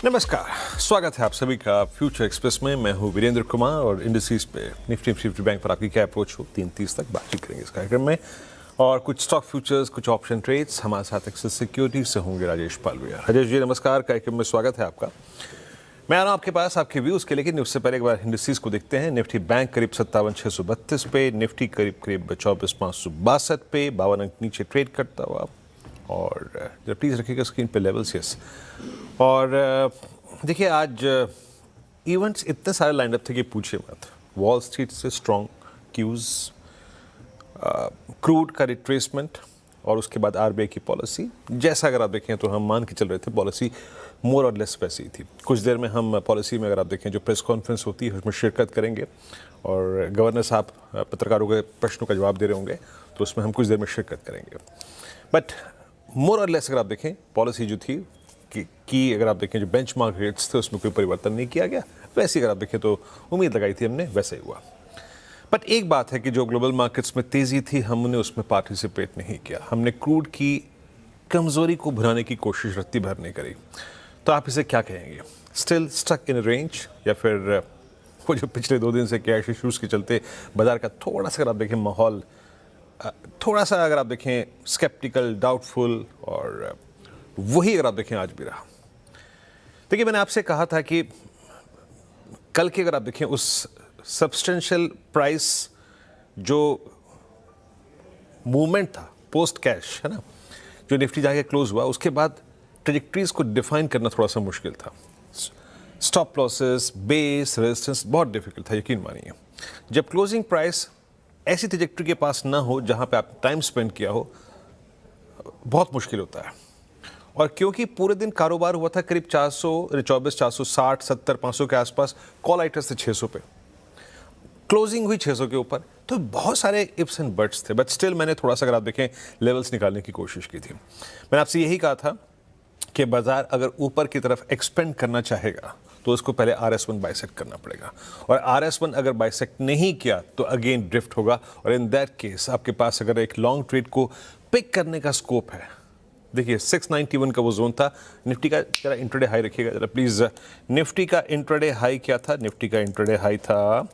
नमस्कार, स्वागत है आप सभी का फ्यूचर एक्सप्रेस में। मैं हूं वीरेंद्र कुमार और इंडस्ट्रीज पे निफ्टी बैंक पर आपकी क्या अप्रोच हो 3:30 तक बातचीत करेंगे इस कार्यक्रम में। और कुछ स्टॉक फ्यूचर्स, कुछ ऑप्शन ट्रेड्स, हमारे साथ एक्सिस सिक्योरिटीज से होंगे राजेश पालविया। राजेश जी नमस्कार, कार्यक्रम में स्वागत है आपका। मैं आ रहा हूं आपके पास आपके व्यूज के, लेकिन उससे पहले एक बार इंडस्ट्रीज को देखते हैं। निफ्टी बैंक करीब 57,632 पे, निफ्टी करीब 24,562 पे, 52 अंक नीचे ट्रेड करता हुआ। और जरा प्लीज़ रखिएगा स्क्रीन पे लेवल्स, यस। और देखिए आज इवेंट्स इतने सारे लाइन अप थे कि पूछिए मत। वॉल स्ट्रीट से स्ट्रॉन्ग क्यूज, क्रूड का रिट्रेसमेंट और उसके बाद आरबीआई की पॉलिसी। जैसा अगर आप देखें तो हम मान के चल रहे थे पॉलिसी मोर और लेस वैसी ही थी। कुछ देर में हम पॉलिसी में अगर आप देखें जो प्रेस कॉन्फ्रेंस होती है उसमें शिरकत करेंगे और गवर्नर साहब पत्रकारों के प्रश्नों का जवाब दे रहे होंगे, तो उसमें हम कुछ देर में शिरकत करेंगे। बट मोर और लेस अगर आप देखें पॉलिसी जो थी कि अगर आप देखें जो बेंचमार्क रेट्स थे उसमें कोई परिवर्तन नहीं किया गया। वैसे अगर आप देखें तो उम्मीद लगाई थी हमने, वैसा ही हुआ। बट एक बात है कि जो ग्लोबल मार्केट्स में तेज़ी थी हमने उसमें पार्टिसिपेट नहीं किया। हमने क्रूड की कमज़ोरी को भुनाने की कोशिश रत्ती भर नहीं करी। तो आप इसे क्या कहेंगे? स्टिल स्टक इन रेंज, या फिर वो जो पिछले 2 दिन से कैश इशूज़ के चलते बाजार का थोड़ा सा अगर आप देखें माहौल थोड़ा सा अगर आप देखें स्केप्टिकल, डाउटफुल, और वही अगर आप देखें आज भी रहा। देखिए मैंने आपसे कहा था कि कल के अगर आप देखें उस सब्सटेंशियल प्राइस जो मूवमेंट था पोस्ट कैश, है ना, जो निफ्टी जाके क्लोज हुआ, उसके बाद ट्रेजेक्टरीज को डिफाइन करना थोड़ा सा मुश्किल था। स्टॉप लॉसेस, बेस, रेजिस्टेंस बहुत डिफिकल्ट था, यकीन मानिए। जब क्लोजिंग प्राइस ऐसी ट्रेजेक्टरी के पास ना हो जहां पे आप टाइम स्पेंड किया हो, बहुत मुश्किल होता है। और क्योंकि पूरे दिन कारोबार हुआ था करीब 24, 460, 70, 500 के आसपास, कॉल आइटर्स थे 600 पे, क्लोजिंग हुई 600 के ऊपर, तो बहुत सारे इफ्स एंड बट्स थे। बट स्टिल मैंने थोड़ा सा अगर आप देखें लेवल्स निकालने की कोशिश की थी। मैंने आपसे यही कहा था कि बाजार अगर ऊपर की तरफ एक्सपेंड करना चाहेगा तो उसको पहले RS1 बाइसेक्ट करना पड़ेगा, और RS1 अगर बाइसेक्ट नहीं किया तो अगेन ड्रिफ्ट होगा। और इन दैट केस आपके पास अगर एक लॉन्ग ट्रेड को पिक करने का स्कोप है, देखिए 691 का वो जोन था। निफ्टी का जरा इंट्राडे हाई रखिएगा जरा प्लीज। निफ्टी का इंट्राडे हाई क्या था? निफ्टी का इंट्राडे हाई था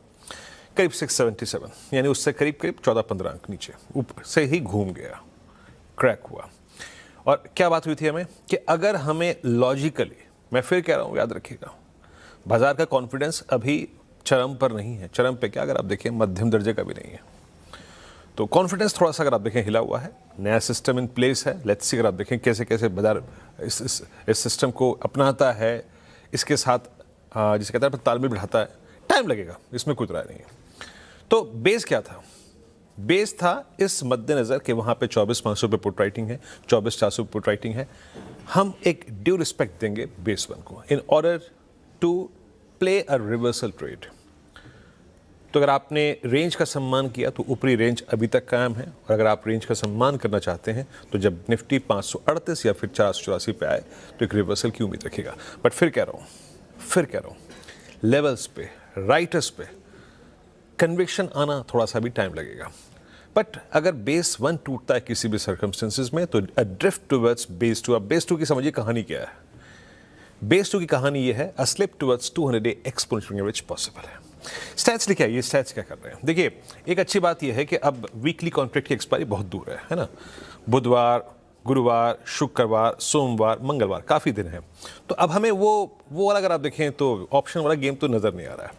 करीब 677, यानी उससे करीब 14-15 अंक नीचे ऊपर से ही घूम गया, क्रैक हुआ। और क्या बात हुई थी हमें कि अगर हमें लॉजिकली, मैं फिर कह रहा हूँ याद रखिएगा, बाजार का कॉन्फिडेंस अभी चरम पर नहीं है। चरम पे क्या, अगर आप देखें मध्यम दर्जे का भी नहीं है। तो कॉन्फिडेंस थोड़ा सा अगर आप देखें हिला हुआ है। नया सिस्टम इन प्लेस है, लेट्स सी अगर आप देखें कैसे कैसे बाजार इस सिस्टम को अपनाता है, इसके साथ जिसे कहते हैं तालमेल बिठाता है। टाइम लगेगा, इसमें कोई राय नहीं है। तो बेस क्या था? बेस था इस मद्देनज़र कि वहाँ पे 24,500 पे पुट राइटिंग है, 24,400 पे पुट राइटिंग है। हम एक ड्यू रिस्पेक्ट देंगे बेस 1 को in order to play a reversal trade. तो अगर आपने रेंज का सम्मान किया तो ऊपरी रेंज अभी तक कायम है, और अगर आप रेंज का सम्मान करना चाहते हैं तो जब निफ्टी 538 या फिर 484 पे आए तो एक रिवर्सल की उम्मीद रखिएगा। बट फिर कह रहा हूँ लेवल्स पे, राइटर्स पे कन्विक्शन आना थोड़ा सा भी टाइम लगेगा। बट अगर बेस 1 टूटता है किसी भी सर्कमस्टेंसेज में तो अ ड्रिफ्ट टुवर्ड्स बेस 2। अब बेस 2 की समझिए कहानी क्या है। बेस 2 की कहानी ये है, अ स्लिप टुवर्ड्स 200-day एक्सपोनेंशियल विच पॉसिबल है। स्टैट्स लिखा है, ये स्टैट्स क्या कर रहे हैं? देखिए एक अच्छी बात यह है कि अब वीकली कॉन्ट्रैक्ट की एक्सपायरी बहुत दूर है ना। बुधवार, गुरुवार, शुक्रवार, सोमवार, मंगलवार, काफ़ी दिन है। तो अब हमें वो वाला अगर आप देखें तो ऑप्शन वाला गेम तो नज़र नहीं आ रहा है।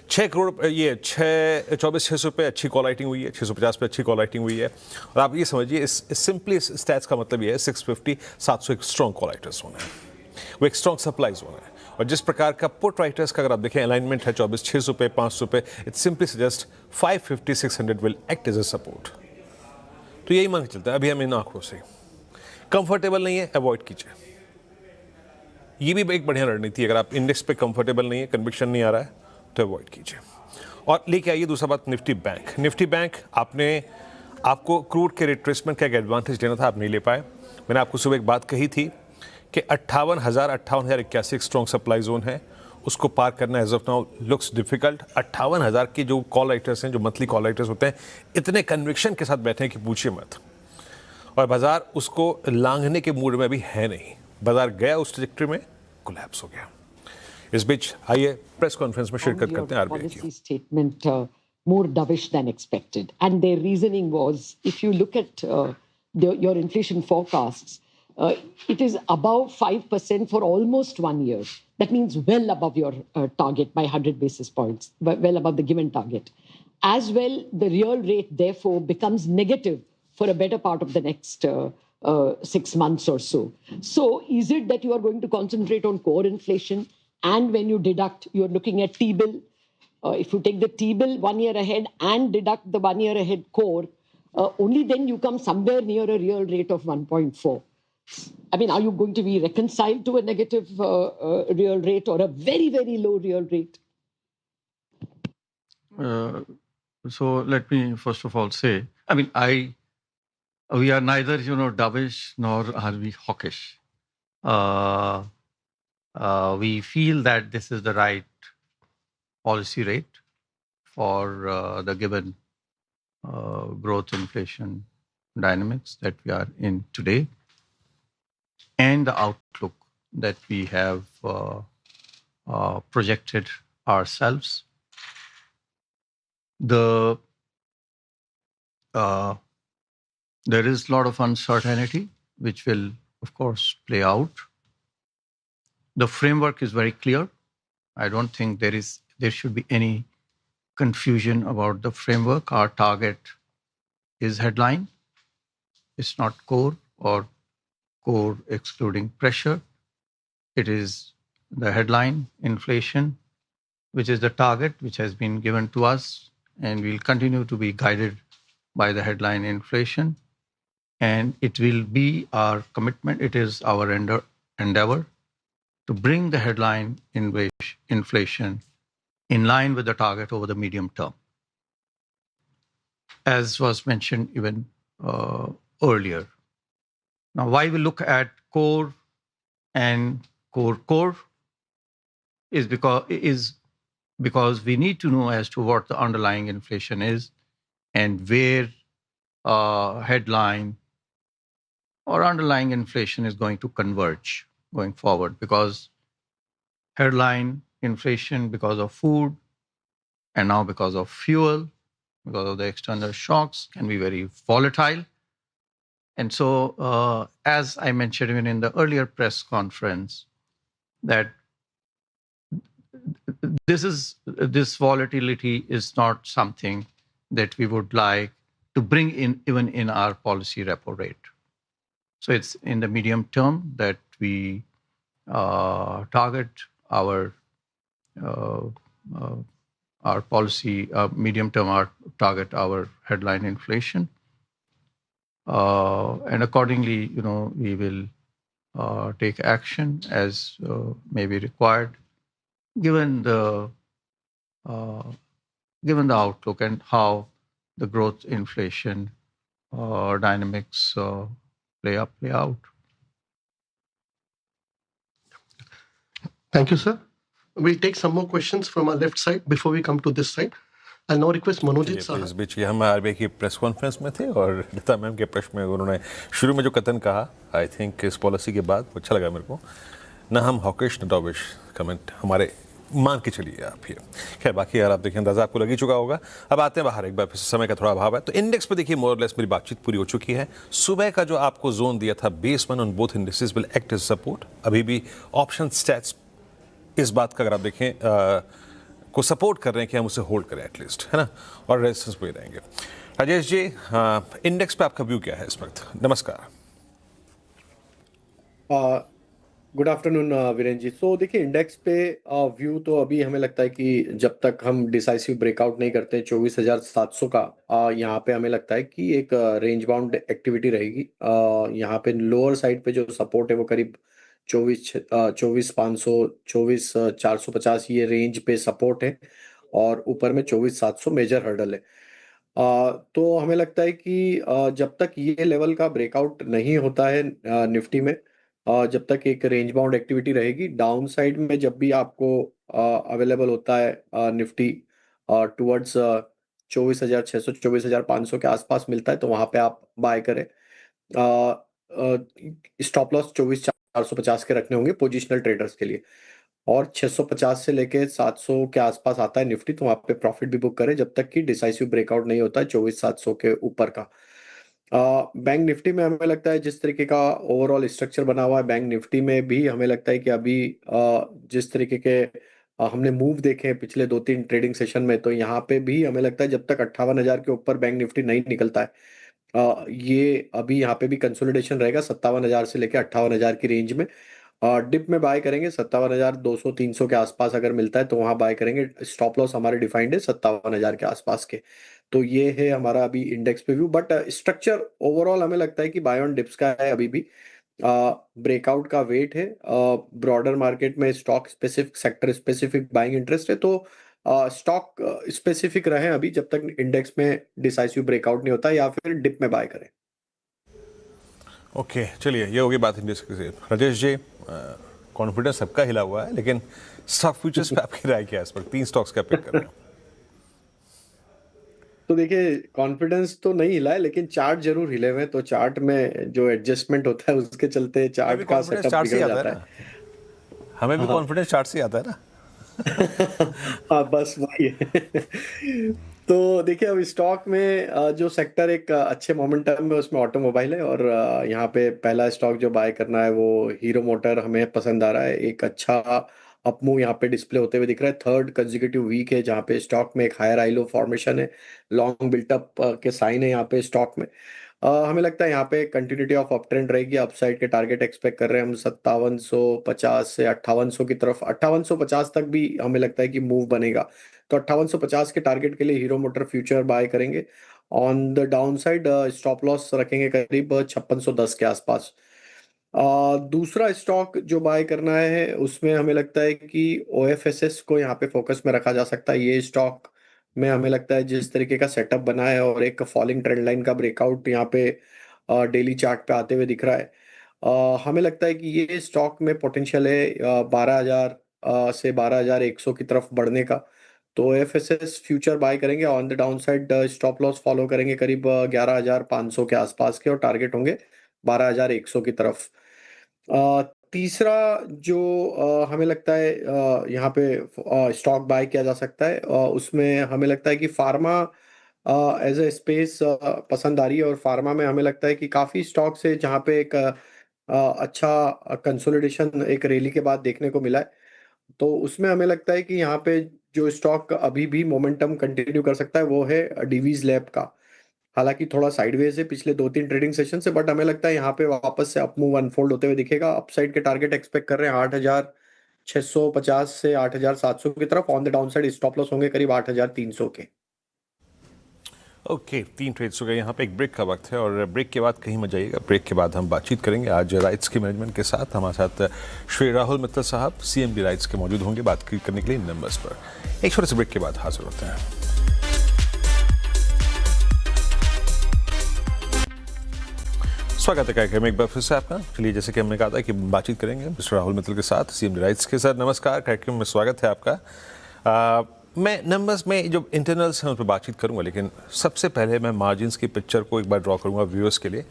6 करोड़, ये 24,600 पे अच्छी कॉल राइटिंग हुई है, 650 पे अच्छी कॉल राइटिंग हुई है। और आप ये समझिए इस सिंपली स्टैट्स का मतलब ये है 650, 700 एक स्ट्रॉन्ग कॉल राइटर्स होना है, वो एक स्ट्रॉन्ग सप्लाईज होना है। और जिस प्रकार का पुट राइटर्स का अगर आप देखें अलाइनमेंट है 24,600 पे, 500 पे, it simply suggest 550, 600 will act as a support. तो यही मान के चलता है। अभी हम इन आंकड़ों से कंफर्टेबल नहीं है, अवॉइड कीजिए। ये भी एक बढ़िया रणनीति है। अगर आप इंडेक्स पे कंफर्टेबल नहीं है, कन्विक्शन नहीं आ रहा है, तो अवॉइड कीजिए। और लेके आइए दूसरा बात, निफ्टी बैंक। आपको क्रूड के रिट्रेसमेंट का एक एडवांटेज देना था, आप नहीं ले पाए। मैंने आपको सुबह एक बात कही थी कि 58,081 एक स्ट्रॉन्ग सप्लाई जोन है, उसको पार करना as of now looks difficult. 58,000 के जो कॉल राइटर्स हैं, जो मंथली कॉल राइटर्स होते हैं, इतने कन्विक्शन के साथ बैठे हैं कि पूछिए मत। और बाजार उसको लांघने के मूड में अभी है नहीं। बाजार गया उस ट्रैजेक्टरी में, कोलैप्स हो गया। इस बीच आइए प्रेस कॉन्फ्रेंस में शिरकत करते हैं आरबीआई की। Policy statement more dovish than expected, and their reasoning was, if you look at your inflation forecasts, it is above 5% for almost 1 year. That means well above your target by 100 basis points, well above the given target. As well, the real rate therefore becomes negative for a better part of the next 6 months or so. So, is it that you are going to concentrate on core inflation? And when you deduct, you're looking at T-bill. If you take the T-bill 1 year ahead and deduct the 1 year ahead core, only then you come somewhere near a real rate of 1.4. I mean, are you going to be reconciled to a negative real rate or a very, very low real rate? So let me first of all say, I mean, we are neither, dovish nor are we hawkish. We feel that this is the right policy rate for the given growth inflation dynamics that we are in today and the outlook that we have projected ourselves. There is a lot of uncertainty, which will, of course, play out. The framework is very clear. I don't think there should be any confusion about the framework. Our target is headline. It's not core or core excluding pressure. It is the headline inflation, which is the target which has been given to us, and we'll continue to be guided by the headline inflation. And it will be our commitment, it is our endeavor to bring the headline inflation in line with the target over the medium term. As was mentioned even earlier. Now, why we look at core and core is because we need to know as to what the underlying inflation is and where headline or underlying inflation is going to converge going forward, because headline inflation because of food and now because of fuel, because of the external shocks, can be very volatile. And so, as I mentioned even in the earlier press conference, that this volatility is not something that we would like to bring in even in our policy repo rate. So it's in the medium term that we target our policy, medium term target our headline inflation. And accordingly, we will take action as may be required, given the outlook and how the growth inflation dynamics play out. Thank you, sir. We'll take some more questions from our left side before we come to this side. I'll now request Manojit sir. इस बीच हम RBI की press conference में थे और लता ma'am के प्रश्न में उन्होंने शुरू में जो कथन कहा, आई थिंक इस पॉलिसी के बाद अच्छा लगा मेरे को। ना हम हॉकिश न डॉविश कमेंट हमारे मान के चलिए आप ही। खैर बाकी यार आप देखिए अंदाजा आपको लग ही चुका होगा। अब आते हैं बाहर, एक बार फिर समय का थोड़ा अभाव है तो इंडेक्स पे देखिए मोर लेस मेरी बातचीत पूरी हो चुकी है। सुबह का जो आपको जोन दिया था base one on both indices will act as support, अभी भी ऑप्शन स्टैट्स इस बात का अगर आप देखें को सपोर्ट कर रहे हैं कि हम उसे होल्ड करें एटलीस्ट, है ना, और रेजिस्टेंस पे रहेंगे। राजेश जी, इंडेक्स पे आपका व्यू क्या है इस वक्त? नमस्कार। Good afternoon Virendra ji. सो देखिए इंडेक्स पे व्यू तो अभी हमें लगता है कि जब तक हम डिसाइसिव ब्रेकआउट नहीं करते 24,700 का, यहाँ पे हमें लगता है कि एक रेंज बाउंड एक्टिविटी रहेगी। यहाँ पे लोअर साइड पे जो सपोर्ट है वो करीब 24,500 24,450 ये रेंज पे सपोर्ट है और ऊपर में 24,700 मेजर हर्डल है। तो हमें लगता है कि जब तक ये लेवल का ब्रेकआउट नहीं होता है निफ्टी में, जब तक एक रेंज बाउंड एक्टिविटी रहेगी, डाउन साइड में जब भी आपको अवेलेबल होता है निफ्टी टुवर्ड्स 24,600 24,500 के आसपास मिलता है तो वहां पे आप बाय करें। स्टॉप लॉस 24,400 450 के रखने होंगे पोजिशनल ट्रेडर्स के लिए, और 650 से लेके 700 के आसपास आता है निफ्टी, तो वहां पे प्रॉफिट भी बुक करें जब तक कि डिसाइसिव ब्रेकआउट नहीं होता है 24,700 के ऊपर का। बैंक निफ्टी में हमें लगता है जिस तरीके का ओवरऑल स्ट्रक्चर बना हुआ है, बैंक निफ्टी में भी हमें लगता है कि अभी जिस तरीके के हमने मूव देखे हैं पिछले 2-3 ट्रेडिंग सेशन में, तो यहाँ पे भी हमें लगता है जब तक 58,000 के ऊपर बैंक निफ्टी नहीं निकलता है, ये अभी यहाँ पे भी कंसोलिडेशन रहेगा 57,000 से लेकर 58,000 की रेंज में। डिप में बाय करेंगे 57,200-300 के आसपास, अगर मिलता है तो वहां बाय करेंगे। स्टॉप लॉस हमारे डिफाइंड है 57,000 के आसपास के। तो ये है हमारा अभी इंडेक्स पे व्यू, बट स्ट्रक्चर ओवरऑल हमें लगता है कि बाय ऑन डिप्स का है अभी भी। ब्रेकआउट का वेट है, ब्रॉडर मार्केट में stock specific, sector specific buying interest है, तो स्टॉक स्पेसिफिक रहे अभी जब तक इंडेक्स में डिसाइसिव ब्रेकआउट नहीं होता, या फिर डिप में बाय करें। ओके, चलिए ये होगी बात इंडेक्स की। राजेश जी, कॉन्फिडेंस सबका हिला हुआ है, लेकिन स्टॉक फ्यूचर्स पे आपकी राय क्या है इस पर? 3 स्टॉक्स का पिक कर रहे हो। तो देखिए, कॉन्फिडेंस तो नहीं हिला है, लेकिन चार्ट जरूर हिले हुए हैं, तो चार्ट में जो एडजस्टमेंट होता है उसके चलते चार्ट का सेटअप बिगड़ जाता है। हमें भी कॉन्फिडेंस चार्ट से आता है ना। हाँ, बस वही है। तो देखिए, अब स्टॉक में जो सेक्टर एक अच्छे मोमेंटम में, उसमें ऑटोमोबाइल है, और यहाँ पे पहला स्टॉक जो बाय करना है वो हीरो मोटर हमें पसंद आ रहा है। एक अच्छा अपमूव यहाँ पे डिस्प्ले होते हुए दिख रहा है। थर्ड कंसेक्यूटिव वीक है जहाँ पे स्टॉक में एक हायर हाई लो फॉर्मेशन है, लॉन्ग बिल्टअप के साइन है यहाँ पे स्टॉक में। हमें लगता है यहाँ पे कंटिन्यूटी ऑफ अप ट्रेंड रहेगी। अपसाइड के टारगेट एक्सपेक्ट कर रहे हैं हम 5750 से 5800 की तरफ। 5850 तक भी हमें लगता है कि मूव बनेगा, तो 5850 के टारगेट के लिए हीरो मोटर फ्यूचर बाय करेंगे। On the down side stop loss रखेंगे करीब 5610 के आसपास। दूसरा स्टॉक जो बाय करना है उसमें हमें लगता है कि OFSS को यहाँ पे फोकस में रखा जा सकता है। ये स्टॉक में हमें लगता है जिस तरीके का सेटअप बना है और एक फॉलिंग ट्रेंड लाइन का ब्रेकआउट यहाँ पे डेली चार्ट पे आते हुए दिख रहा है, हमें लगता है कि ये स्टॉक में पोटेंशियल है 12,000 से 12,100 की तरफ बढ़ने का। तो OFSS फ्यूचर बाय करेंगे। On the down side stop loss follow करेंगे करीब 11,500 के आसपास के, और टारगेट होंगे 12,100 की तरफ। तीसरा जो हमें लगता है यहाँ पे स्टॉक बाय किया जा सकता है, उसमें हमें लगता है कि फार्मा एज ए स्पेस पसंद आ रही है, और फार्मा में हमें लगता है कि काफ़ी स्टॉक्स है जहाँ पे एक अच्छा कंसोलिडेशन एक रैली के बाद देखने को मिला है। तो उसमें हमें लगता है कि यहाँ पे जो स्टॉक अभी भी मोमेंटम कंटिन्यू कर सकता है वो है डिवीज लैब का। हालांकि थोड़ा साइडवेज है पिछले 2-3 ट्रेडिंग सेशन से, बट हमें लगता है यहाँ पे वापस से अपमूव अनफोल्ड होते हुए दिखेगा। अपसाइड के टारगेट एक्सपेक्ट कर रहे हैं 8,650 से 8,700 की तरफ। On the down side stop loss होंगे करीब 8,300 के। ओके, 3 ट्रेड्स हो गए। यहाँ पे एक ब्रेक का वक्त है, और ब्रेक के बाद कहीं मत जाइएगा। ब्रेक के बाद हम बातचीत करेंगे आज राइट्स के मैनेजमेंट के साथ। हमारे साथ श्री राहुल मित्तल साहब CMD राइट्स के मौजूद होंगे बात करने के लिए नंबर्स पर। एक छोटे से ब्रेक के बाद हाजिर होते हैं। स्वागत है कार्यक्रम में एक बार फिर से आपका। चलिए, जैसे कि हमने कहा था कि बातचीत करेंगे मिस्टर राहुल मित्तल के साथ CMD राइट्स के साथ। नमस्कार, कार्यक्रम में स्वागत है आपका। मैं नंबर्स में जो इंटरनल्स हैं उन पर बातचीत करूंगा, लेकिन सबसे पहले मैं मार्जिन्स की पिक्चर को एक बार ड्रॉ करूंगा व्यूअर्स के लिए।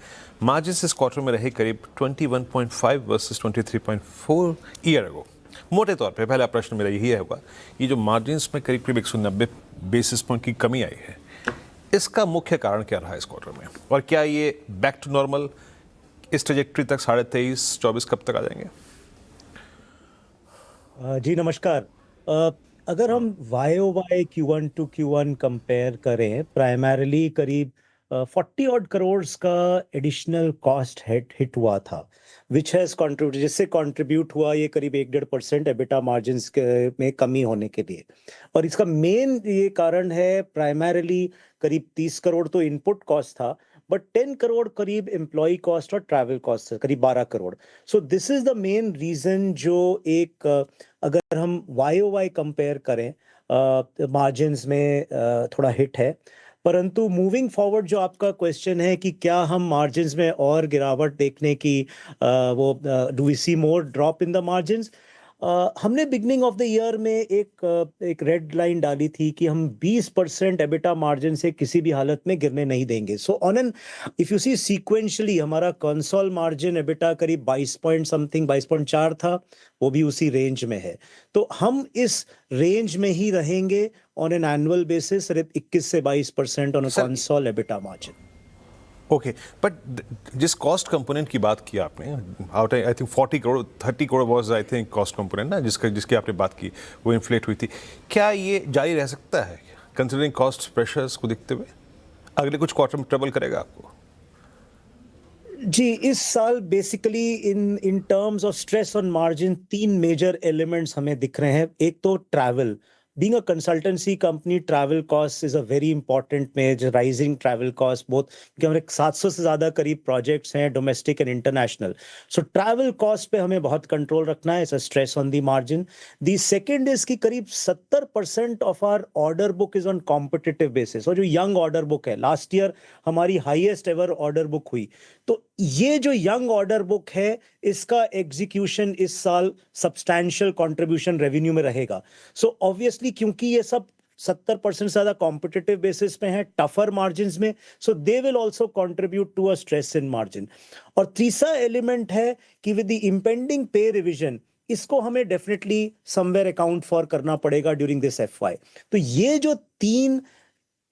मार्जिन्स इस क्वार्टर में रहे करीब 21.5 वर्सेस 23.4 ईयर अगो। मोटे तौर पे पहला प्रश्न मेरा यही होगा, ये जो मार्जिन्स में करीब करीब 190 बेसिस पॉइंट की कमी आई है, इसका मुख्य कारण क्या रहा इस क्वार्टर में, और क्या ये बैक टू नॉर्मल इस ट्रेजेक्ट्री तक 23.5-24 कब तक आ जाएंगे? जी नमस्कार। अगर हम YOY Q1 to Q1 compare करें, प्राइमरीली करीब 40 odd करोड़ का एडिशनल कॉस्ट हिट हुआ था, विच हैज कंट्रीब्यूट, जिससे कंट्रीब्यूट हुआ ये करीब 1-1.5% एबिटा मार्जिन्स में कमी होने के लिए। और इसका मेन ये कारण है प्राइमरीली करीब 30 करोड़ तो इनपुट कॉस्ट था, बट 10 करोड़ करीब एम्प्लॉय कॉस्ट और ट्रैवल कॉस्ट है, करीब 12 crore. So this is the main reason जो एक अगर हम YOY कंपेयर करें मार्जिन्स में थोड़ा हिट है। परंतु मूविंग फॉरवर्ड जो आपका क्वेश्चन है कि क्या हम मार्जिन्स में और गिरावट देखने की, वो do we see more drop in the margins, हमने बिगनिंग ऑफ द ईयर में एक रेड लाइन डाली थी कि हम 20% एबिटा मार्जिन से किसी भी हालत में गिरने नहीं देंगे. So on an if you see sequentially हमारा कंसोल मार्जिन एबिटा करीब 22 पॉइंट समथिंग 22.4 था, वो भी उसी रेंज में है. तो हम इस रेंज में ही रहेंगे ऑन एन एनुअल बेसिस, 21 से 22% on a sir, console EBITDA margin. Okay, but जिस कॉस्ट कंपोनेंट की बात की आपने, out I think 40 crore 30 crore was I think cost component ना, जिसकी आपने बात की, वो इन्फ्लेट हुई थी. क्या ये जारी रह सकता है कंसिडरिंग कॉस्ट प्रेशर्स को देखते हुए? अगले कुछ क्वार्टर में ट्रबल करेगा आपको? जी, इस साल basically in terms of stress on margin 3 major elements हमें दिख रहे हैं. एक तो travel. Being a consultancy company, travel costs is a very important major, rising travel costs, both क्योंकि हमारे 700 से ज़्यादा करीब projects हैं, domestic and international. So travel cost पे हमें बहुत control रखना है, it's a stress on the margin. The second is कि करीब 70% of our order book is on competitive basis. और जो young order book है, last year हमारी highest ever order book हुई. तो ये जो young order book है, इसका execution इस साल substantial contribution revenue में रहेगा. So obviously क्योंकि ये सब 70% से ज्यादा कॉम्पिटिटिव बेसिस पे हैं, टफर मार्जिन में, so they will also contribute to a stress in margin. और तीसरा एलिमेंट है कि with the impending pay revision, इसको हमें डेफिनेटली समवेयर अकाउंट फॉर करना पड़ेगा ड्यूरिंग दिस FY. तो ये जो 3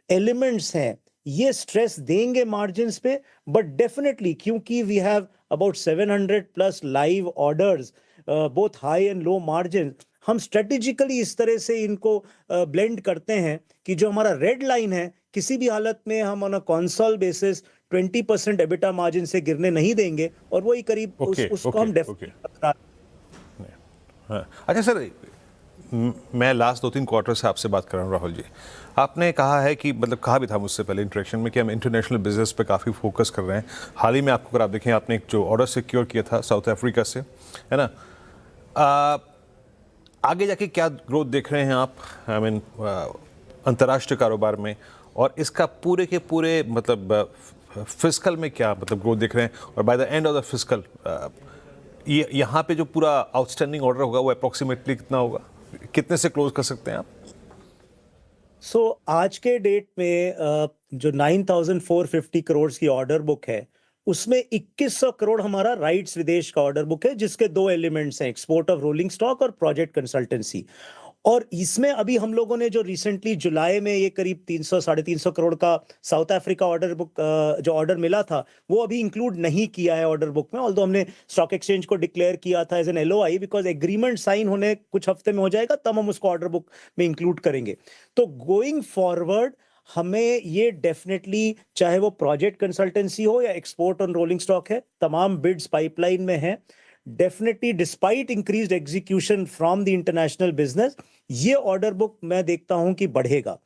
एलिमेंट्स हैं, ये स्ट्रेस देंगे मार्जिन्स पे, बट डेफिनेटली क्योंकि we have about 700+ live orders, both high and low margin, हम स्ट्रेटेजिकली इस तरह से इनको ब्लेंड करते हैं कि जो हमारा रेड लाइन है, किसी भी हालत में हम on a console basis 20% EBITDA margin से गिरने नहीं देंगे, और वही करीब उसको हम अच्छा सर, मैं लास्ट 2-3 क्वार्टर से आपसे बात कर रहा हूँ राहुल जी. आपने कहा है कि मतलब कहा भी था मुझसे पहले इंटरेक्शन में कि हम इंटरनेशनल बिजनेस पे काफ़ी फोकस कर रहे हैं. हाल ही में आपको अगर आप देखें, आपने एक जो ऑर्डर सिक्योर किया था साउथ अफ्रीका से, है ना, आगे जाके क्या ग्रोथ देख रहे हैं आप, आई मीन अंतर्राष्ट्रीय कारोबार में, और इसका पूरे के पूरे मतलब फिस्कल में क्या मतलब ग्रोथ देख रहे हैं, और by the end of the fiscal ये यहाँ पे जो पूरा आउटस्टैंडिंग ऑर्डर होगा वो अप्रॉक्सीमेटली कितना होगा, कितने से क्लोज कर सकते हैं आप? सो आज के डेट में जो 9,450 करोड़ की ऑर्डर बुक है, उसमें 2100 करोड़ हमारा राइट्स विदेश का ऑर्डर बुक है, जिसके 2 एलिमेंट्स हैं, एक्सपोर्ट ऑफ रोलिंग स्टॉक और प्रोजेक्ट कंसल्टेंसी. और इसमें अभी हम लोगों ने जो रिसेंटली जुलाई में ये करीब 300-350 करोड़ का साउथ अफ्रीका ऑर्डर बुक जो ऑर्डर मिला था, वो अभी इंक्लूड नहीं किया है ऑर्डर बुक में, ऑल्दो हमने स्टॉक एक्सचेंज को डिक्लेयर किया था as an LOI, because agreement sign होने कुछ हफ्ते में हो जाएगा, तब हम उसको ऑर्डर बुक में इंक्लूड करेंगे. तो गोइंग फॉरवर्ड हमें ये डेफिनेटली, चाहे वो प्रोजेक्ट कंसल्टेंसी हो या एक्सपोर्ट ऑन रोलिंग स्टॉक है, तमाम बिड्स पाइपलाइन में हैं. Definitely despite increased execution from the international business, ये ऑर्डर बुक मैं देखता हूं कि बढ़ेगा.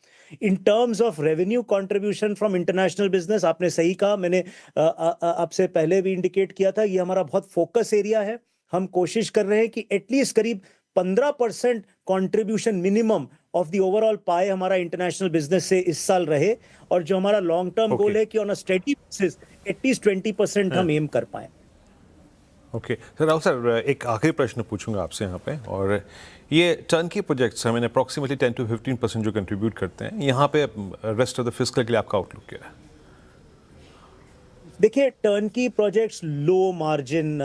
इन terms of revenue contribution from international business, आपने सही कहा, मैंने आपसे पहले भी इंडिकेट किया था, ये हमारा बहुत फोकस एरिया है. हम कोशिश कर रहे हैं कि एटलीस्ट करीब 15% contribution minimum of the overall पाए हमारा इंटरनेशनल बिजनेस से इस साल रहे, और जो हमारा लॉन्ग टर्म गोल है कि on a steady basis at least 20% हम एम कर पाए. ओके सर, राहुल सर, एक आखिरी प्रश्न पूछूंगा आपसे यहाँ पे, और ये टर्नकी प्रोजेक्ट्स हमें अप्रॉक्सीमेटली 10 to 15% जो कंट्रीब्यूट करते हैं, यहाँ पे रेस्ट ऑफ द फिस्कल के लिए आपका आउटलुक क्या है? देखिए, turnkey projects low margin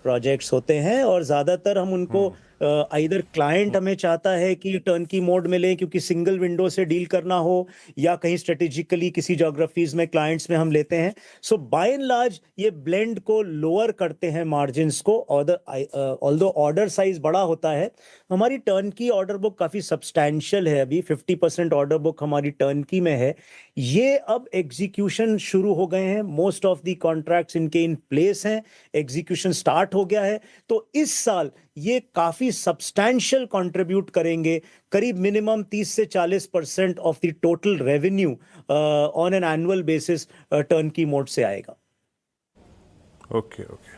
projects होते हैं, और ज़्यादातर हम उनको आइदर क्लाइंट हमें चाहता है कि टर्नकी मोड में लें क्योंकि सिंगल विंडो से डील करना हो, या कहीं स्ट्रेटेजिकली किसी ज्योग्राफीज में क्लाइंट्स में हम लेते हैं. सो बाय एंड लार्ज ये ब्लेंड को लोअर करते हैं मार्जिन्स को, ऑल्दो ऑर्डर साइज बड़ा होता है. हमारी टर्नकी ऑर्डर बुक काफ़ी सब्सटैंशियल है, अभी 50% ऑर्डर बुक हमारी टर्नकी में है. ये अब एग्जीक्यूशन शुरू हो गए हैं, मोस्ट ऑफ द कॉन्ट्रैक्ट्स इनके इन प्लेस हैं, एग्जीक्यूशन स्टार्ट हो गया है. तो इस साल ये काफी सब्सटैंशियल कंट्रीब्यूट करेंगे, करीब मिनिमम 30 से 40% of the total revenue on an annual basis turnkey mode से आएगा. ओके ओके,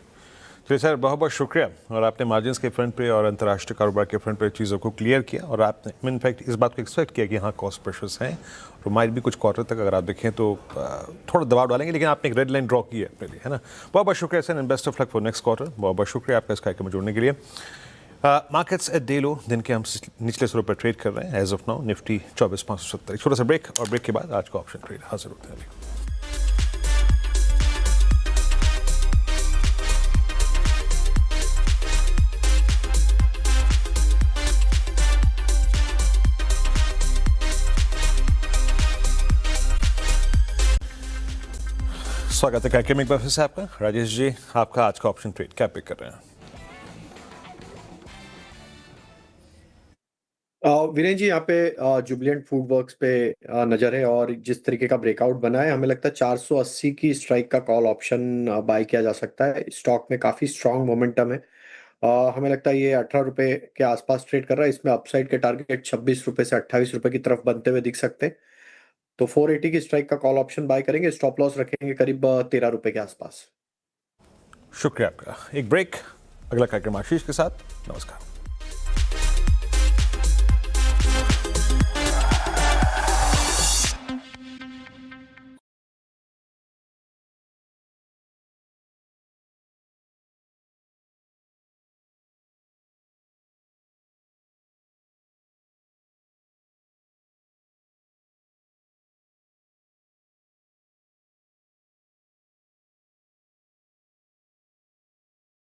तो सर बहुत बहुत शुक्रिया, और आपने मार्जिन्स के फ्रंट पे और अंतर्राष्ट्रीय कारोबार के फ्रंट पे चीज़ों को क्लियर किया, और आपने इनफैक्ट इस बात को एक्सपेक्ट किया कि हाँ कॉस्ट प्रेशर्स हैं, और माइट भी कुछ क्वार्टर तक अगर आप देखें तो थोड़ा दबाव डालेंगे, लेकिन आपने एक रेड लाइन ड्रॉ की है अपने लिए, है ना. बहुत बहुत शुक्रिया sir, and best of luck for next quarter. बहुत बहुत शुक्रिया आपका इस कार्यक्रम में जुड़ने के लिए. मार्केट्स एट डे लो, दिन के हम निचले स्वरूप पर ट्रेड कर रहे हैं एज ऑफ नाउ। निफ्टी 24,570। छोटा सा ब्रेक और ब्रेक के बाद आज का ऑप्शन ट्रेड हाजिर होते हैं। स्वागत है कार्यक्रम एक बार फिर से आपका। राजेश जी, आपका आज का ऑप्शन ट्रेड क्या पिक कर रहे हैं? वीरेन जी, यहाँ पे जुबिलेंट फूड वर्क्स पे नजर है और जिस तरीके का ब्रेकआउट बना है, हमें लगता है 480 की स्ट्राइक का कॉल ऑप्शन बाय किया जा सकता है। स्टॉक में काफी स्ट्रांग मोमेंटम है। हमें लगता है ये 18 रुपए के आसपास ट्रेड कर रहा है। इसमें अपसाइड के टारगेट 26 रुपए से 28 रुपए की तरफ बनते हुए दिख सकते हैं। तो 480 की स्ट्राइक का कॉल ऑप्शन बाय करेंगे। स्टॉप लॉस रखेंगे करीब 13 रुपए के आसपास। शुक्रिया आपका। एक ब्रेक, अगला कार्यक्रम आशीष के साथ। नमस्कार।